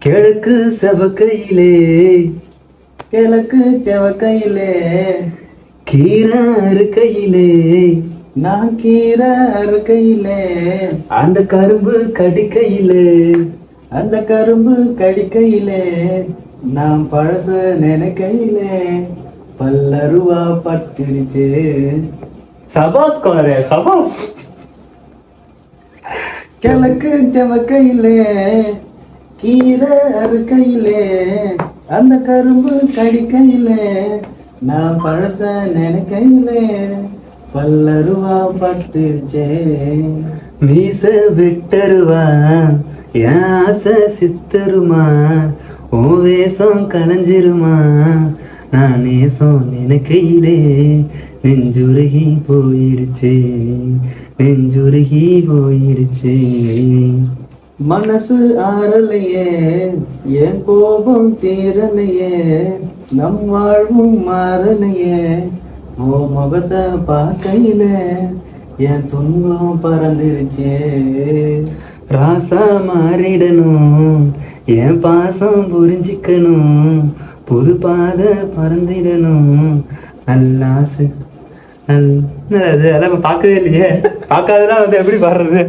கிழக்கு செவக்கையிலே கிழக்கு செவக்கையிலே கீரை அறுக்கையிலே நான் கீரை அறுக்கையிலே அந்த கரும்பு கடிக்கையிலே அந்த கரும்பு கடிக்கையிலே நான் பழச நினைக்கையிலே பல்லருவா பட்டுருச்சே. சபாஸ் கோரே சபாஸ். கிழக்கு செவக்கையிலே கீரை அறுக்கையிலே அந்த கரும்பு கடிக்கையிலே நான் பழச நினைக்கையிலே பல்லருவா பட்டுருச்சே. மீச விட்டருவா என் ஆசை சித்தருமா உன் வேஷம் கலைஞ்சிருமா நான் நேசம் நினைக்கையிலே நெஞ்சுருகி போயிடுச்சே நெஞ்சுருகி போயிடுச்சே. மனசு ஆறலையே என் கோபம் தீரலையே நம் வாழ்வும் மாறலையே ஓ முகத்தை பார்க்கையில என் துன்பம் பறந்துருச்சே. ராசா மாறிடணும் என் பாசம் புரிஞ்சிக்கணும் புது பாதை பறந்திடணும் நல்லாசை. நல்லது அதெல்லாம் பார்க்கவே இல்லையே. பார்க்காதெல்லாம் எப்படி பாடுறது.